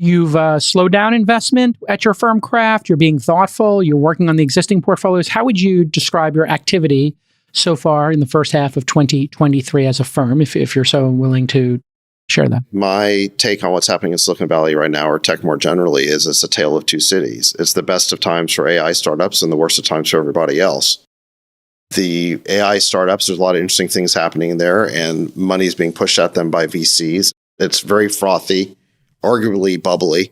You've slowed down investment at your firm Craft. You're being thoughtful. You're working on the existing portfolios. How would you describe your activity so far in the first half of 2023 as a firm, if you're so willing to share that? My take on what's happening in Silicon Valley right now, or tech more generally, is it's a tale of two cities. It's the best of times for AI startups and the worst of times for everybody else. The AI startups, there's a lot of interesting things happening there, and money is being pushed at them by VCs. It's very frothy, arguably bubbly.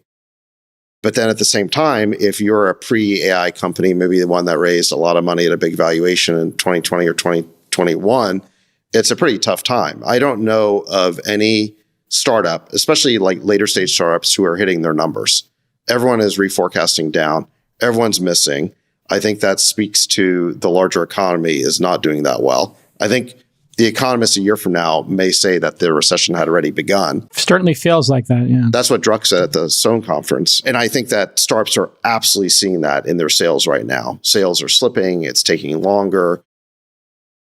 But then at the same time, if you're a pre-AI company, maybe the one that raised a lot of money at a big valuation in 2020 or 2021, it's a pretty tough time. I don't know of any startup, especially like later stage startups, who are hitting their numbers. Everyone is reforecasting down. Everyone's missing. I think that speaks to the larger economy is not doing that well. I think the economists a year from now may say that the recession had already begun. Certainly feels like that, yeah. That's what Druck said at the Stone conference. And I think that startups are absolutely seeing that in their sales right now. Sales are slipping. It's taking longer.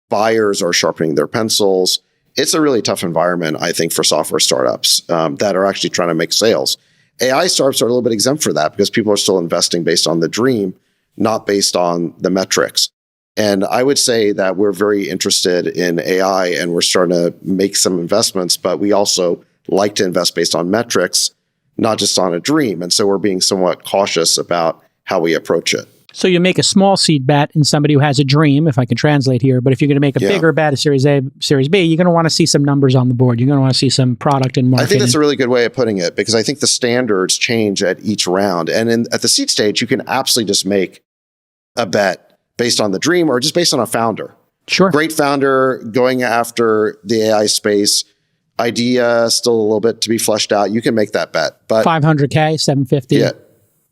Buyers are sharpening their pencils. It's a really tough environment, I think, for software startups that are actually trying to make sales. AI startups are a little bit exempt for that because people are still investing based on the dream, not based on the metrics. And I would say that we're very interested in AI and we're starting to make some investments, but we also like to invest based on metrics, not just on a dream. And so we're being somewhat cautious about how we approach it. So you make a small seed bet in somebody who has a dream, if I can translate here. But if you're going to make a bigger bet, a Series A, Series B, you're going to want to see some numbers on the board. You're going to want to see some product and market. I think that's a really good way of putting it because I think the standards change at each round. And at the seed stage, you can absolutely just make a bet based on the dream or just based on a founder. Sure. Great founder going after the AI space. Idea still a little bit to be fleshed out. You can make that bet. But $500K, $750. Yeah.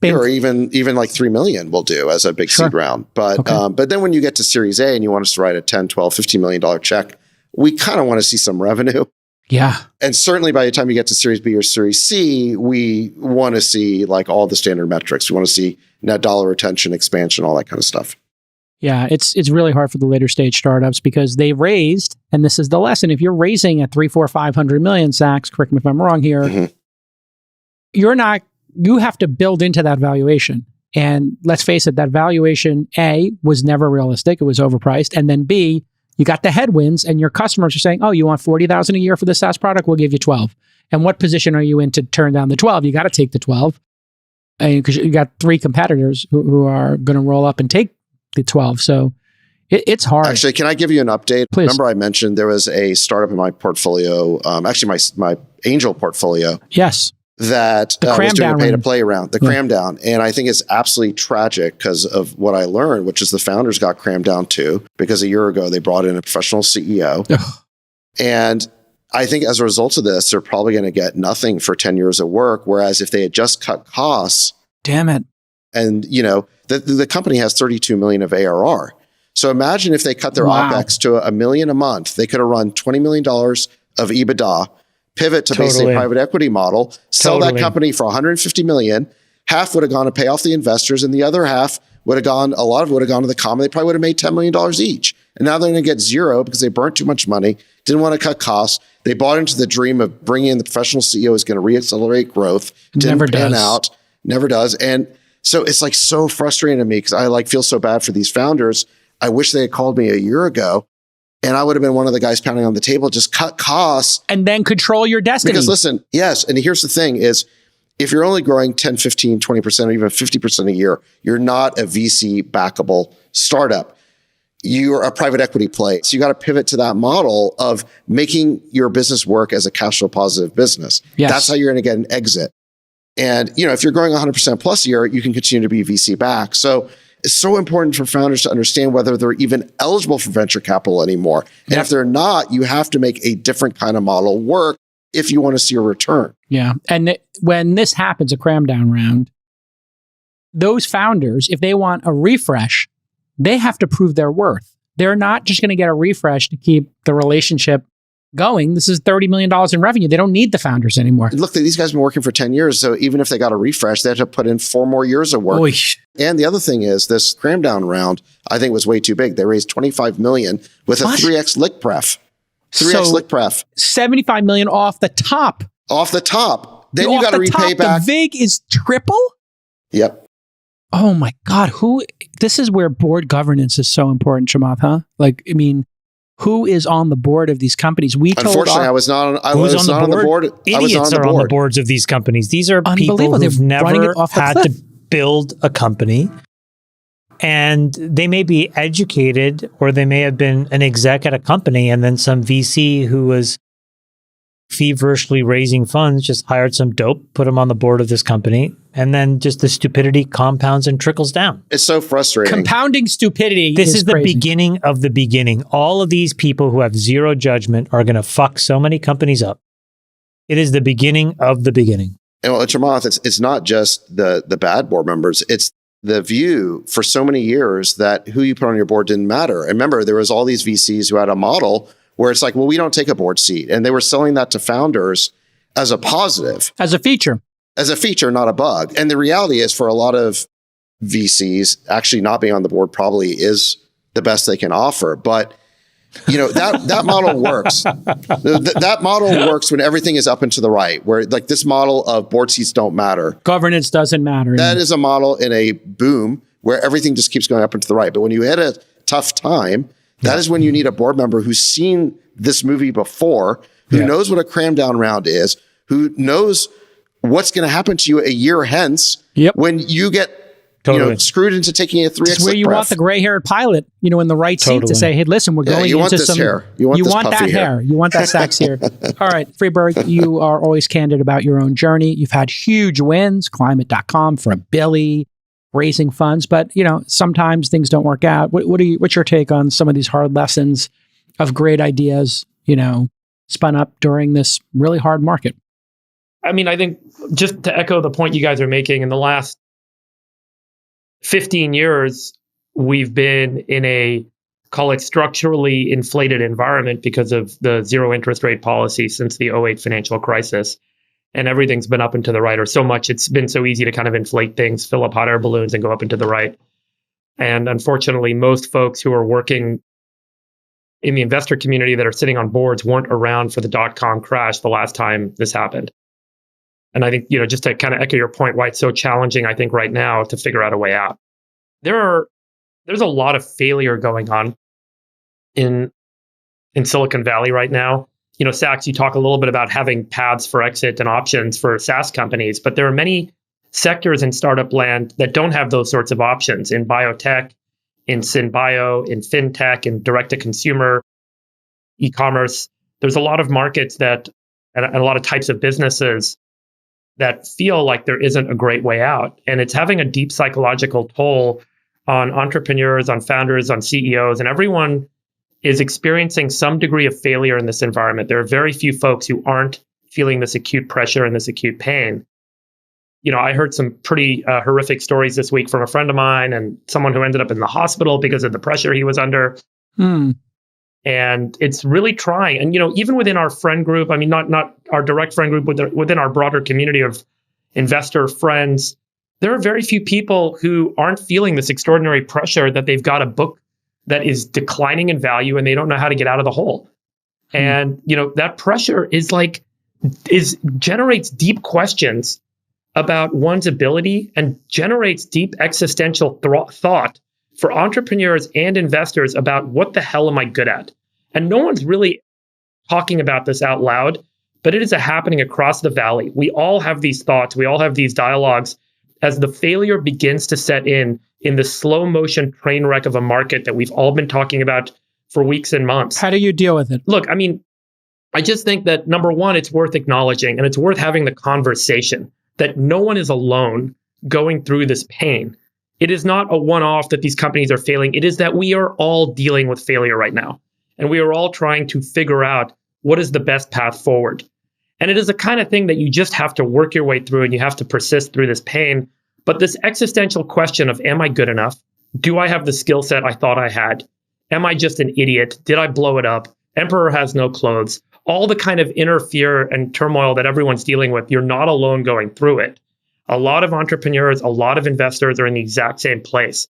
Or even like 3 million will do as a big seed round. But but then when you get to Series A and you want us to write a 10, 12, $50 million check, we kind of want to see some revenue. Yeah. And certainly by the time you get to Series B or Series C, we want to see like all the standard metrics. We want to see net dollar retention, expansion, all that kind of stuff. Yeah, it's really hard for the later stage startups because they raised, and this is the lesson, if you're raising at 300, 400, 500 million, Sachs, correct me if I'm wrong here, you have to build into that valuation. And let's face it, that valuation, A, was never realistic. It was overpriced. And then B, you got the headwinds and your customers are saying, oh, you want 40,000 a year for the SaaS product? We'll give you 12. And what position are you in to turn down the 12? You got to take the 12 because you got 3 competitors who are going to roll up and take the 12. So it's hard. Actually, can I give you an update? Please. Remember I mentioned there was a startup in my portfolio, actually my angel portfolio. Yes. That was doing a pay-to-play round, the cram down. And I think it's absolutely tragic because of what I learned, which is the founders got crammed down too, because a year ago they brought in a professional CEO. And I think as a result of this, they're probably going to get nothing for 10 years of work. Whereas if they had just cut costs. Damn it. And, you know, the company has 32 million of ARR. So imagine if they cut their OpEx to $1 million a month, they could have run $20 million of EBITDA, pivot to basically a private equity model, sell that company for $150 million. Half would have gone to pay off the investors, and the other half would have gone, a lot of it would have gone to the common. They probably would have made $10 million each. And now they're going to get zero because they burnt too much money, didn't want to cut costs. They bought into the dream of bringing in the professional CEO is going to reaccelerate growth. Didn't pan out, never does. And so it's like so frustrating to me because I like feel so bad for these founders. I wish they had called me a year ago. And I would have been one of the guys pounding on the table, just cut costs. And then control your destiny. Because listen, yes. And here's the thing is, if you're only growing 10, 15, 20%, or even 50% a year, you're not a VC backable startup. You're a private equity play. So you got to pivot to that model of making your business work as a cash flow positive business. Yes. That's how you're going to get an exit. And, you know, if you're growing 100% plus a year, you can continue to be VC backed. So it's so important for founders to understand whether they're even eligible for venture capital anymore. And if they're not, you have to make a different kind of model work if you want to see a return. Yeah. And when this happens, a cram down round, those founders, if they want a refresh, they have to prove their worth. They're not just going to get a refresh to keep the relationship going. This is $30 million in revenue. They don't need the founders anymore. Look, these guys have been working for 10 years. So even if they got a refresh, they have to put in 4 more years of work. And the other thing is this cram down round, I think was way too big. They raised 25 million with a 3x lick pref. 3x lick pref. 75 million off the top. Off the top. Then you got to repay back. The VIG is triple? Yep. Oh my God. This is where board governance is so important, Chamath, huh? Like, I mean, who is on the board of these companies? Unfortunately, I was not on the board. Idiots are on the boards of these companies. These are people who've never had to build a company. And they may be educated, or they may have been an exec at a company, and then some VC who was feverishly raising funds just hired some dope, put him on the board of this company, and then just the stupidity compounds and trickles down. It's so frustrating. Compounding stupidity. This is the crazy. beginning of the beginning. All of these people who have zero judgment are going to fuck so many companies up. It is the beginning of the beginning. And well, Chamath, it's not just the bad board members. It's the view for so many years that who you put on your board didn't matter. And remember, there was all these VCs who had a model where it's like, well, we don't take a board seat. And they were selling that to founders as a positive. As a feature. As a feature, not a bug. And the reality is for a lot of VCs, actually not being on the board probably is the best they can offer. But that model works. That model works when everything is up and to the right, where like this model of board seats don't matter. Governance doesn't matter. That is a model in a boom where everything just keeps going up and to the right. But when you hit a tough time, that is when you need a board member who's seen this movie before, who knows what a cram down round is, who knows what's going to happen to you a year hence when you get screwed into taking a 3x. It's where you want the gray-haired pilot, in the right seat to say, hey, listen, we're going into this hair. You want that hair. You want that Sachs hair. All right, Freeberg, you are always candid about your own journey. You've had huge wins, climate.com for $1 billion, raising funds, but sometimes things don't work out. What's your take on some of these hard lessons of great ideas, spun up during this really hard market? I mean, I think just to echo the point you guys are making, in the last 15 years, we've been in a, call it, structurally inflated environment because of the zero interest rate policy since the '08 financial crisis. And everything's been up and to the right, or so much. It's been so easy to kind of inflate things, fill up hot air balloons and go up and to the right. And unfortunately, most folks who are working in the investor community that are sitting on boards weren't around for the dot-com crash the last time this happened. And I think, just to kind of echo your point, why it's so challenging, I think, right now to figure out a way out. There's a lot of failure going on in Silicon Valley right now. Sachs, you talk a little bit about having paths for exit and options for SaaS companies, but there are many sectors in startup land that don't have those sorts of options. In biotech, in synbio, in fintech, in direct-to-consumer, e-commerce, there's a lot of markets and a lot of types of businesses that feel like there isn't a great way out. And it's having a deep psychological toll on entrepreneurs, on founders, on CEOs, and everyone is experiencing some degree of failure in this environment. There are very few folks who aren't feeling this acute pressure and this acute pain. I heard some pretty horrific stories this week from a friend of mine and someone who ended up in the hospital because of the pressure he was under. And it's really trying. And, even within our friend group, I mean, not our direct friend group, but within our broader community of investor friends, there are very few people who aren't feeling this extraordinary pressure that they've got a book that is declining in value and they don't know how to get out of the hole. And, that pressure generates deep questions about one's ability and generates deep existential thought for entrepreneurs and investors about what the hell am I good at? And no one's really talking about this out loud, but it is happening across the valley. We all have these thoughts. We all have these dialogues as the failure begins to set in the slow motion train wreck of a market that we've all been talking about for weeks and months. How do you deal with it? Look, I mean, I just think that number one, it's worth acknowledging and it's worth having the conversation that no one is alone going through this pain. It is not a one-off that these companies are failing. It is that we are all dealing with failure right now. And we are all trying to figure out what is the best path forward. And it is a kind of thing that you just have to work your way through and you have to persist through this pain. But this existential question of, am I good enough? Do I have the skill set I thought I had? Am I just an idiot? Did I blow it up? Emperor has no clothes. All the kind of inner fear and turmoil that everyone's dealing with, you're not alone going through it. A lot of entrepreneurs, a lot of investors are in the exact same place.